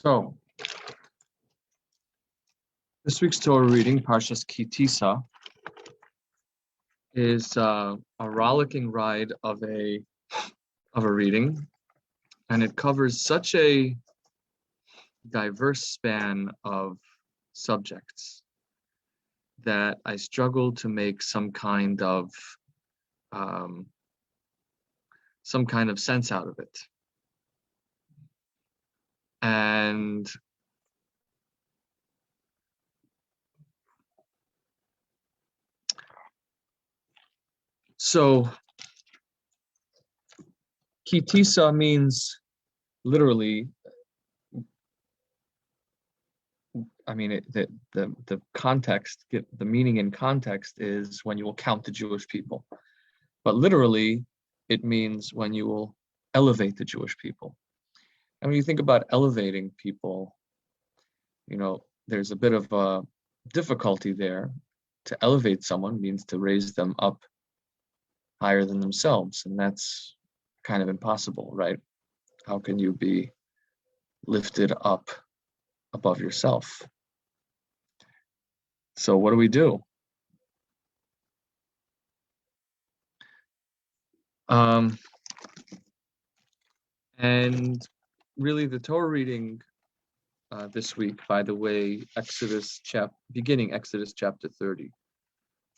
So, this week's Torah reading, Parsha's Tissa, is a rollicking ride of a reading, and it covers such a diverse span of subjects that I struggle to make some kind of sense out of it. And so, Tissa means literally, the context, the meaning in context is when you will count the Jewish people. But literally, it means when you will elevate the Jewish people. And when you think about elevating people, there's a bit of a difficulty there. To elevate someone means to raise them up higher than themselves, and that's kind of impossible, right? How can you be lifted up above yourself? So what do we do? And really, the Torah reading this week, by the way, beginning Exodus chapter 30,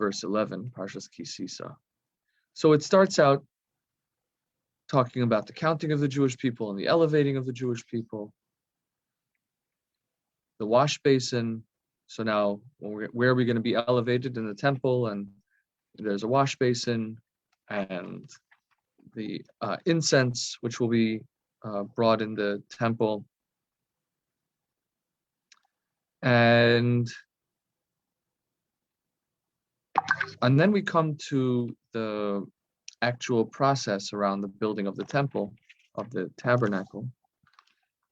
verse 11, Parshas Tissa. So it starts out talking about the counting of the Jewish people and the elevating of the Jewish people, the wash basin. So now, where are we going to be elevated? In the temple, and there's a wash basin, and the incense, which will be brought in the temple. And then we come to the actual process around the building of the temple, of the tabernacle,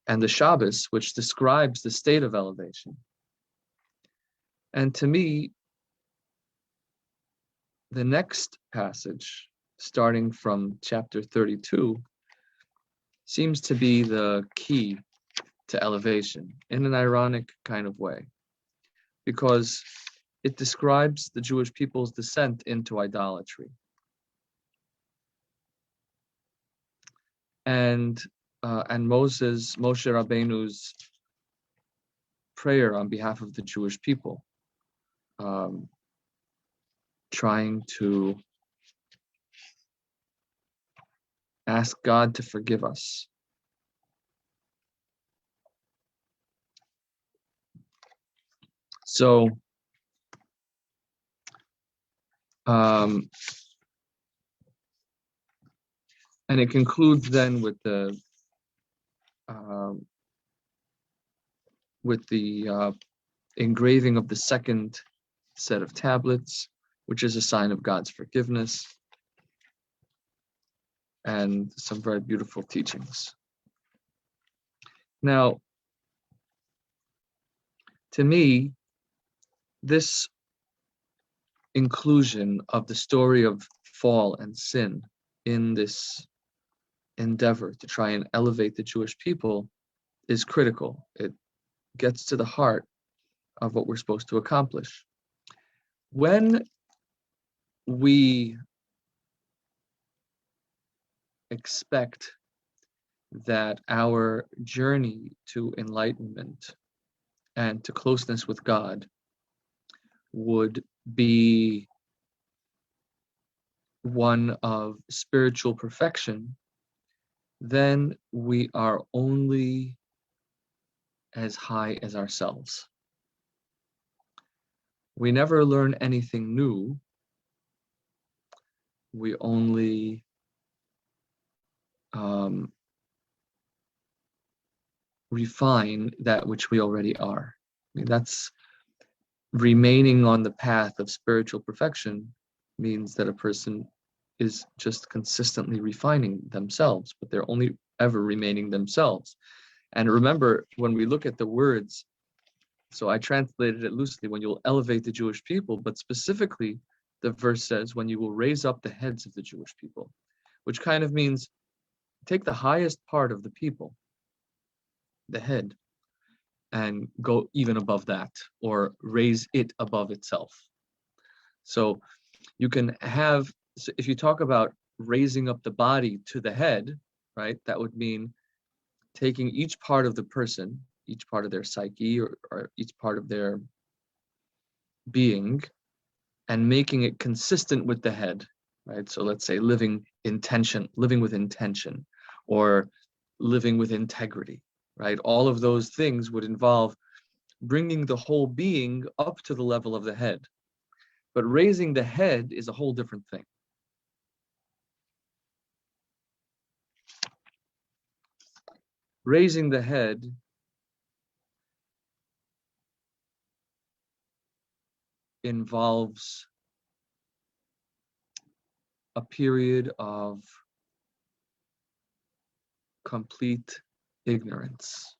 and the Shabbos, which describes the state of elevation. And to me, the next passage, starting from chapter 32, seems to be the key to elevation in an ironic kind of way, because it describes the Jewish people's descent into idolatry. And Moshe Rabbeinu's prayer on behalf of the Jewish people, trying to ask God to forgive us. So, and it concludes then with the engraving of the second set of tablets, which is a sign of God's forgiveness, and some very beautiful teachings. Now, to me, this inclusion of the story of fall and sin in this endeavor to try and elevate the Jewish people is critical. It gets to the heart of what we're supposed to accomplish. When we expect that our journey to enlightenment and to closeness with God would be one of spiritual perfection, then we are only as high as ourselves. We never learn anything new. We only refine that which we already are. That's remaining on the path of spiritual perfection means that a person is just consistently refining themselves, but they're only ever remaining themselves. And remember, when we look at the words, so I translated it loosely, when you'll elevate the Jewish people, but specifically the verse says, when you will raise up the heads of the Jewish people, which kind of means take the highest part of the people, the head, and go even above that, or raise it above itself. So you can have, so if you talk about raising up the body to the head, right, that would mean taking each part of the person, each part of their psyche, or each part of their being, and making it consistent with the head, right? So let's say living with intention, or living with integrity, right? All of those things would involve bringing the whole being up to the level of the head. But raising the head is a whole different thing. Raising the head involves a period of complete ignorance,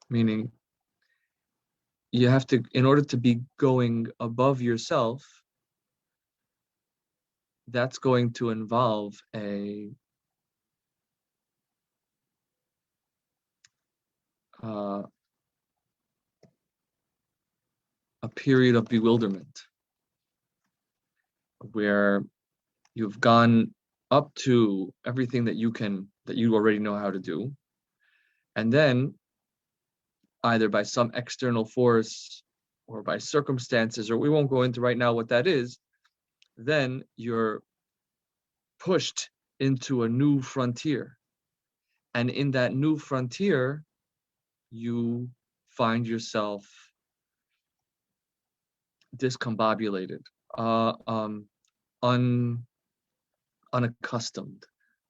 meaning you have to, in order to be going above yourself, that's going to involve a period of bewilderment, where you've gone up to everything that you already know how to do, and then either by some external force or by circumstances, or we won't go into right now what that is, then you're pushed into a new frontier. And in that new frontier, you find yourself discombobulated, unaccustomed,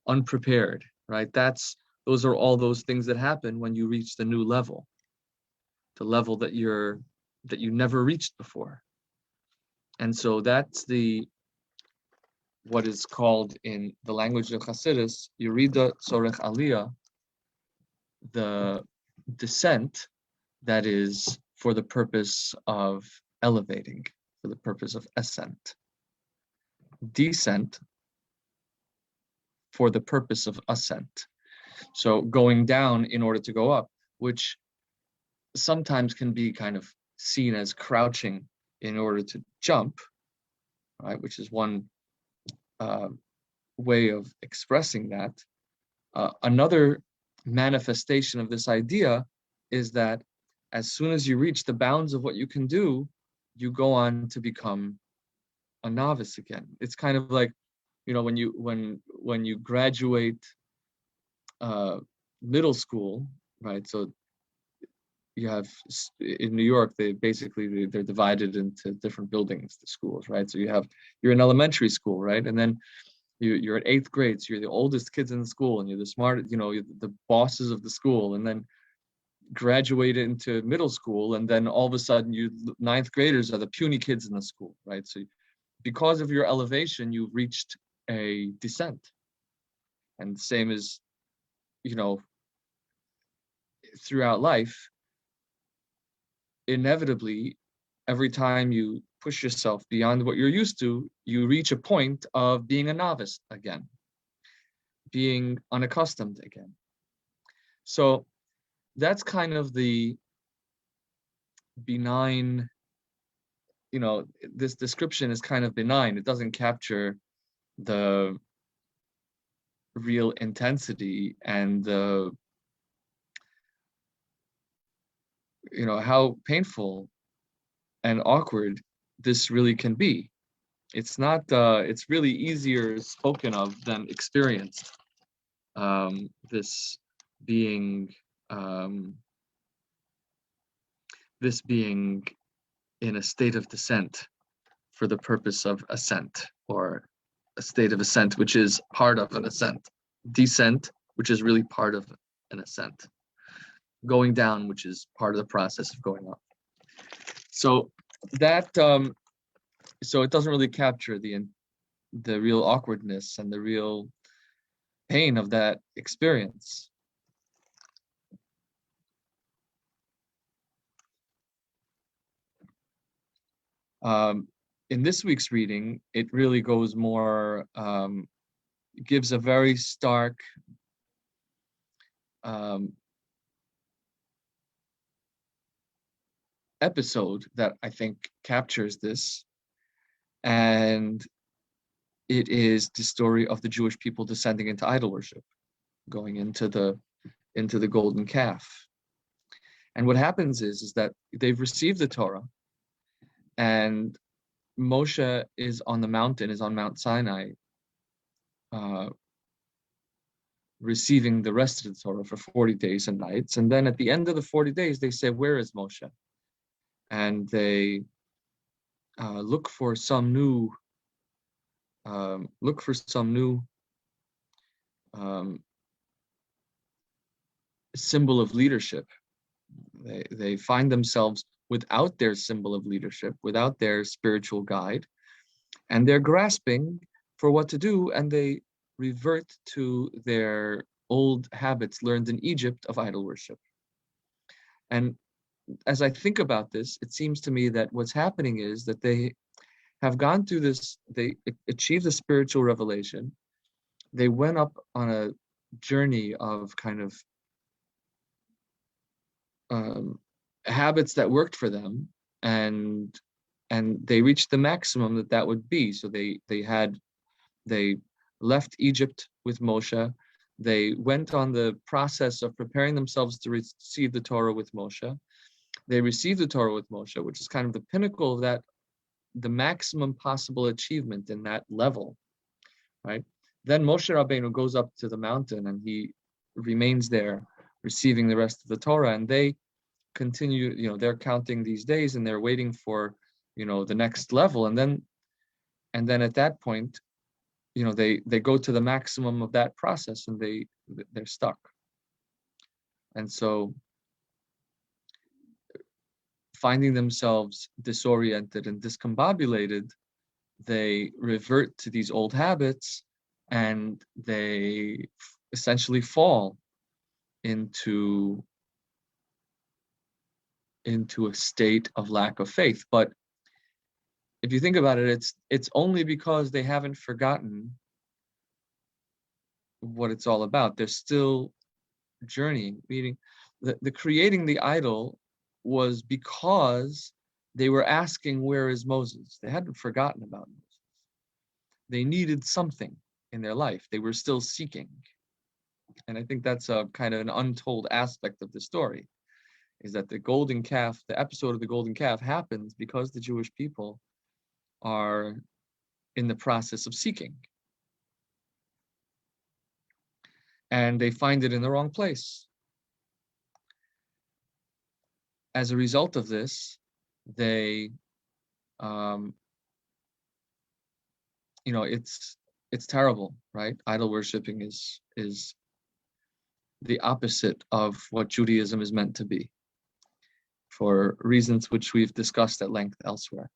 unprepared, right? Those are all those things that happen when you reach the new level, the level that you never reached before. And so that's what is called in the language of Hasidus, Yerida Tzorech Aliyah, the descent that is for the purpose of elevating, for the purpose of ascent. Descent for the purpose of ascent. So going down in order to go up, which sometimes can be kind of seen as crouching in order to jump, right? Which is one way of expressing that. Another manifestation of this idea is that as soon as you reach the bounds of what you can do, you go on to become a novice again. It's kind of like, when you graduate middle school, right? So you have, in New York, they're divided into different buildings, the schools, right? So you're in elementary school, right? And then you're at 8th grade, so you're the oldest kids in the school, and you're the smartest, you're the bosses of the school, and then graduate into middle school, and then all of a sudden you 9th graders are the puny kids in the school, right? So because of your elevation, you've reached a descent. And the same as, throughout life, inevitably, every time you push yourself beyond what you're used to, you reach a point of being a novice again, being unaccustomed again. So that's kind of the benign, this description is kind of benign. It doesn't capture the real intensity and the, how painful and awkward this really can be. It's not, it's really easier spoken of than experienced. This being in a state of descent for the purpose of ascent, or a state of ascent, which is part of an ascent. Descent, which is really part of an ascent. Going down, which is part of the process of going up. So that, so it doesn't really capture the real awkwardness and the real pain of that experience. In this week's reading, it really goes more, gives a very stark episode that I think captures this, and it is the story of the Jewish people descending into idol worship, going into the golden calf. And what happens is that they've received the Torah, and Moshe is on the mountain, is on Mount Sinai, uh, receiving the rest of the Torah for 40 days and nights. And then at the end of the 40 days, they say, "Where is Moshe?" And they look for some new um, symbol of leadership. They find themselves without their symbol of leadership, without their spiritual guide, and they're grasping for what to do, and they revert to their old habits learned in Egypt of idol worship. And as I think about this, it seems to me that what's happening is that they have gone through this, they achieved the spiritual revelation, they went up on a journey of kind of habits that worked for them, and they reached the maximum that would be. So they left Egypt with Moshe. They went on the process of preparing themselves to receive the Torah with Moshe. They received the Torah with Moshe, which is kind of the pinnacle of that, the maximum possible achievement in that level, right? Then Moshe Rabbeinu goes up to the mountain and he remains there receiving the rest of the Torah, and they continue, they're counting these days and they're waiting for, the next level. And then at that point, they go to the maximum of that process and they're stuck. And so finding themselves disoriented and discombobulated, they revert to these old habits and they essentially fall into a state of lack of faith. But if you think about it, it's only because they haven't forgotten what it's all about. They're still journeying, meaning the creating the idol was because they were asking, "Where is Moses?" They hadn't forgotten about Moses. They needed something in their life. They were still seeking. And I think that's a kind of an untold aspect of the story, is that the golden calf, the episode of the golden calf, happens because the Jewish people are in the process of seeking. And they find it in the wrong place. As a result of this, they, it's terrible, right? Idol worshiping is the opposite of what Judaism is meant to be, for reasons which we've discussed at length elsewhere.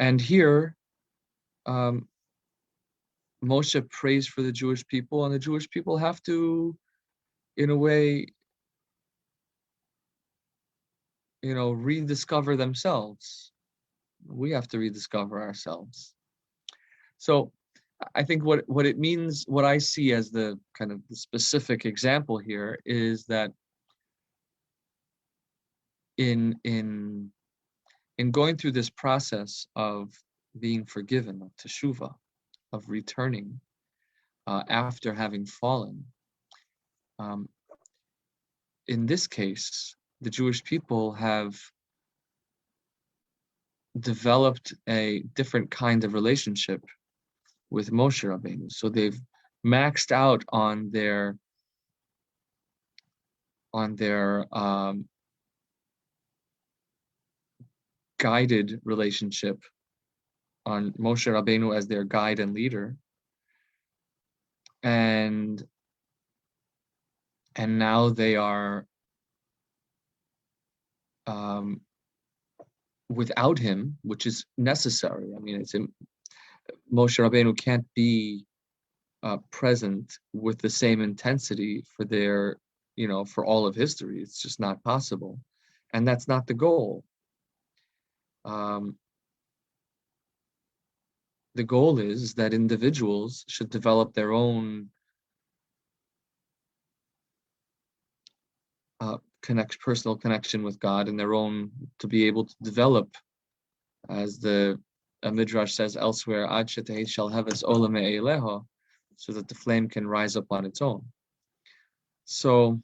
And here, Moshe prays for the Jewish people, and the Jewish people have to, in a way, rediscover themselves. We have to rediscover ourselves. So I think what it means, what I see as the kind of the specific example here, is that in going through this process of being forgiven, of teshuvah, of returning after having fallen, in this case, the Jewish people have developed a different kind of relationship with Moshe Rabbeinu. So they've maxed out on their guided relationship, on Moshe Rabbeinu as their guide and leader, and now they are without him, which is necessary. I mean, Moshe Rabbeinu can't be present with the same intensity for for all of history. It's just not possible, and that's not the goal. The goal is that individuals should develop their own personal connection with God and their own, to be able to develop, as the Midrash says elsewhere, Ad shetei shel heves ola me'eleha, so that the flame can rise up on its own. So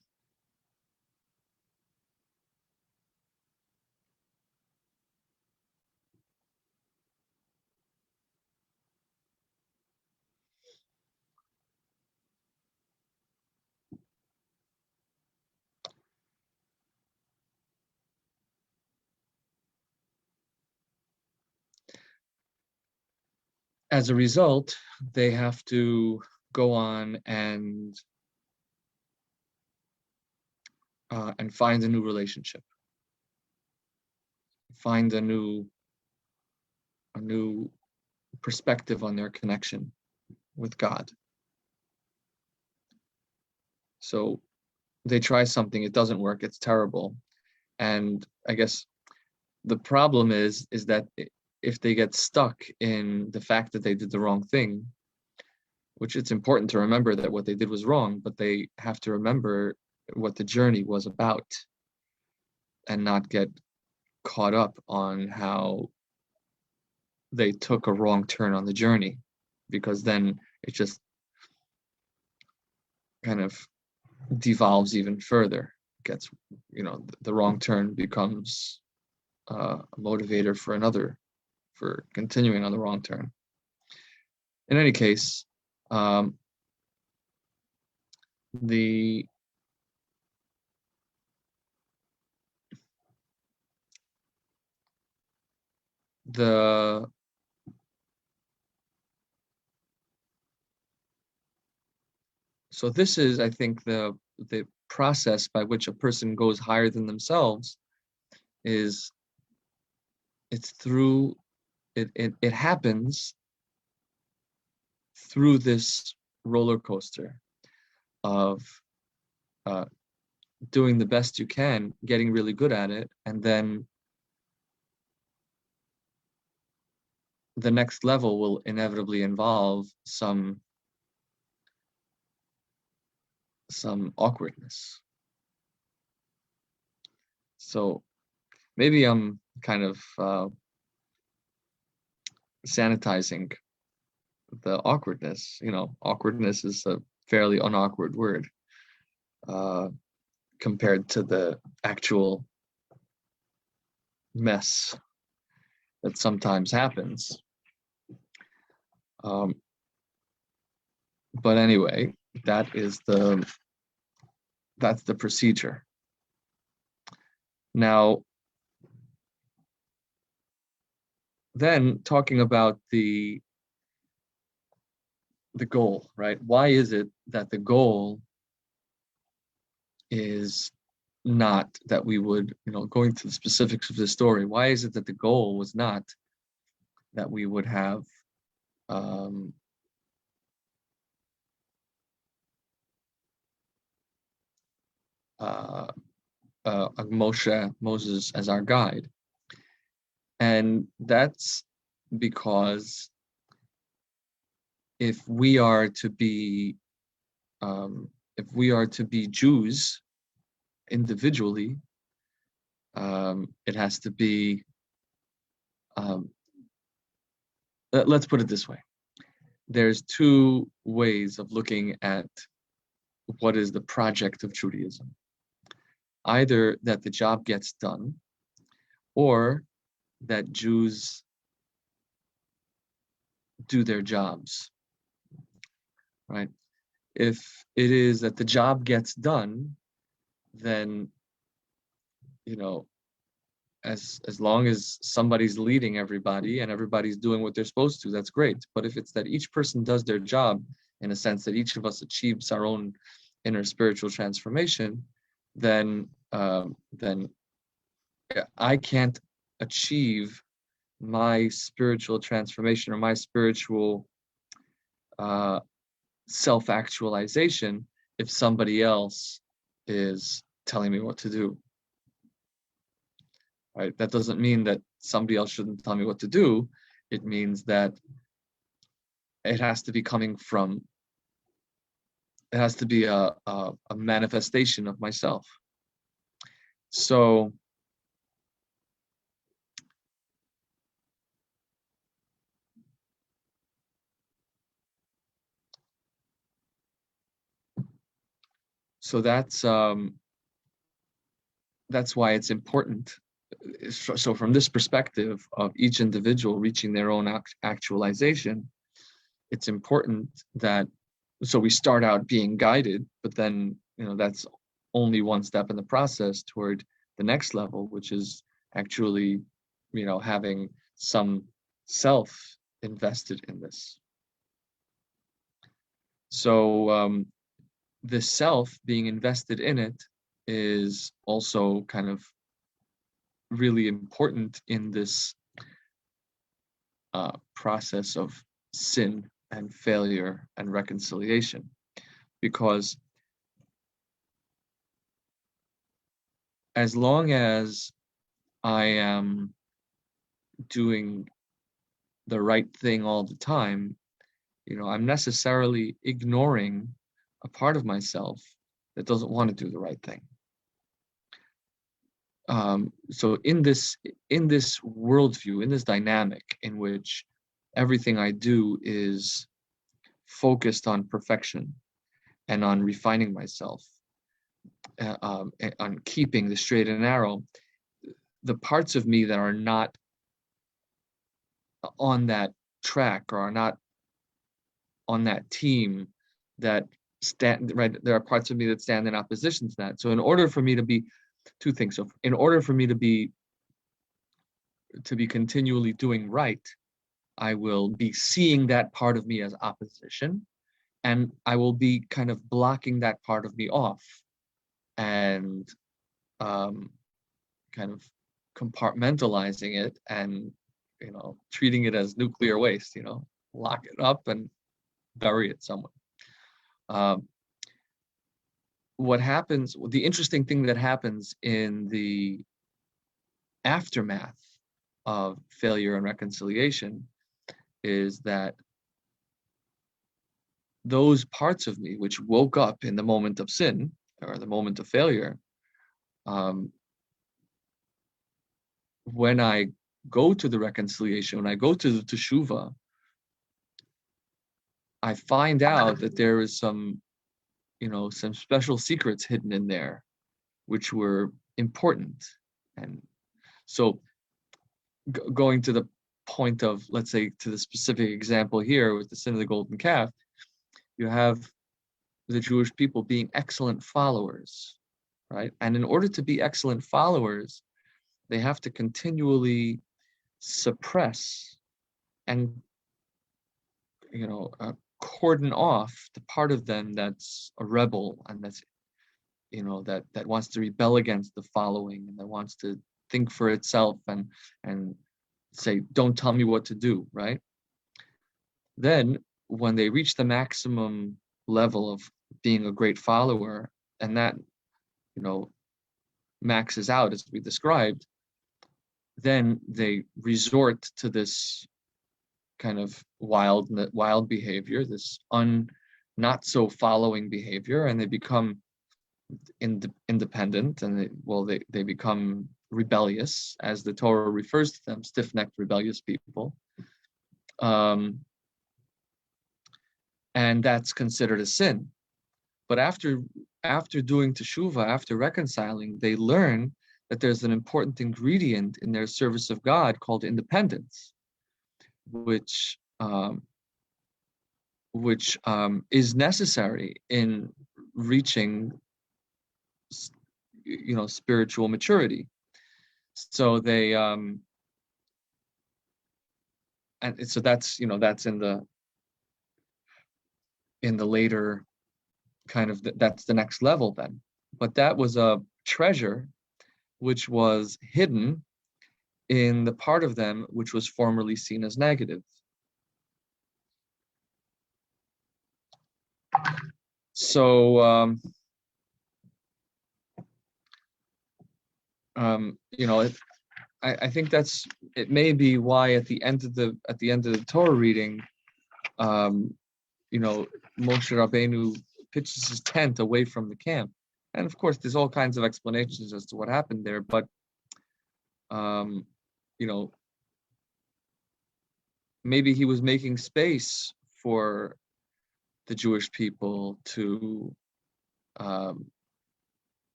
as a result, they have to go on and find a new relationship, find a new perspective on their connection with God. So they try something, it doesn't work, it's terrible. And I guess the problem is that if they get stuck in the fact that they did the wrong thing, which it's important to remember that what they did was wrong, but they have to remember what the journey was about and not get caught up on how they took a wrong turn on the journey, because then it just kind of devolves even further. Gets, the wrong turn becomes a motivator for continuing on the wrong turn. In any case, the so this is, I think, the process by which a person goes higher than themselves is it happens through this roller coaster of doing the best you can, getting really good at it, and then the next level will inevitably involve some awkwardness. So maybe I'm kind of sanitizing the awkwardness. Awkwardness is a fairly unawkward word compared to the actual mess that sometimes happens. But anyway, that's the procedure. Now, then talking about the goal, right? Why is it that the goal is not that we would, going to the specifics of the story, why is it that the goal was not that we would have Moses as our guide? And that's because if we are to be Jews individually, it has to be, let's put it this way. There's two ways of looking at what is the project of Judaism. Either that the job gets done, or that Jews do their jobs, right? If it is that the job gets done, then, as long as somebody's leading everybody and everybody's doing what they're supposed to, that's great. But if it's that each person does their job, in a sense that each of us achieves our own inner spiritual transformation, then I can't achieve my spiritual transformation or my spiritual self-actualization if somebody else is telling me what to do. Right? That doesn't mean that somebody else shouldn't tell me what to do. It means that it has to be it has to be a manifestation of myself. So that's why it's important. So from this perspective of each individual reaching their own actualization, it's important that, so we start out being guided, but then, that's only one step in the process toward the next level, which is actually, having some self invested in this. So the self being invested in it is also kind of really important in this process of sin and failure and reconciliation, because as long as I am doing the right thing all the time, I'm necessarily ignoring a part of myself that doesn't want to do the right thing. So in this worldview, in this dynamic in which everything I do is focused on perfection and on refining myself, on keeping the straight and narrow, the parts of me that are not on that track or are not on that team that stand right, there are parts of me that stand in opposition to that. So in order for me to be two things, so in order for me to be continually doing right, I will be seeing that part of me as opposition, and I will be kind of blocking that part of me off and kind of compartmentalizing it and treating it as nuclear waste, lock it up and bury it somewhere. What happens, the interesting thing that happens in the aftermath of failure and reconciliation is that those parts of me which woke up in the moment of sin or the moment of failure, when I go to the reconciliation, when I go to the teshuvah, I find out that there is some special secrets hidden in there, which were important. And so going to the point of, let's say, to the specific example here with the sin of the golden calf, you have the Jewish people being excellent followers, right? And in order to be excellent followers, they have to continually suppress and cordon off the part of them that's a rebel and that's that wants to rebel against the following and that wants to think for itself and say, don't tell me what to do, right? Then when they reach the maximum level of being a great follower, and that maxes out as we described, then they resort to this kind of wild behavior, this not so following behavior, and they become independent, and they become rebellious, as the Torah refers to them, stiff-necked, rebellious people. And that's considered a sin. But after doing teshuvah, after reconciling, they learn that there's an important ingredient in their service of God called independence, which is necessary in reaching spiritual maturity. So they and so that's that's in the later kind of that's the next level then. But that was a treasure which was hidden in the part of them which was formerly seen as negative. So I think it may be why at the end of the Torah reading, Moshe Rabbeinu pitches his tent away from the camp, And of course, there's all kinds of explanations as to what happened there, but you know, maybe he was making space for the Jewish people to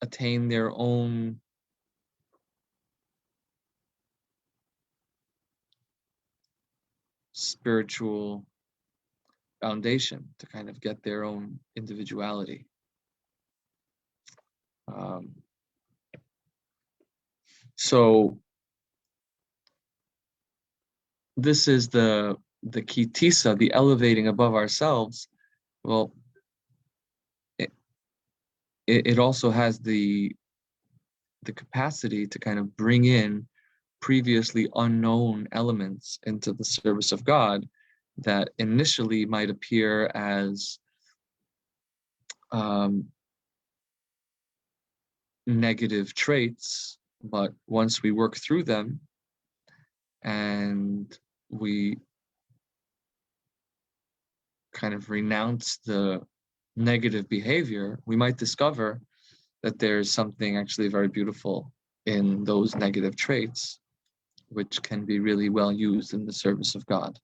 attain their own spiritual foundation, to kind of get their own individuality. So this is the key Tissa, the elevating above ourselves. Well, it also has the capacity to kind of bring in previously unknown elements into the service of God that initially might appear as negative traits, but once we work through them and we kind of renounce the negative behavior, we might discover that there's something actually very beautiful in those negative traits, which can be really well used in the service of God.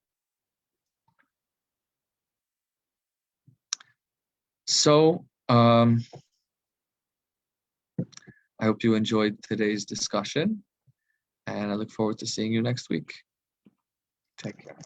So, I hope you enjoyed today's discussion, and I look forward to seeing you next week. Take care.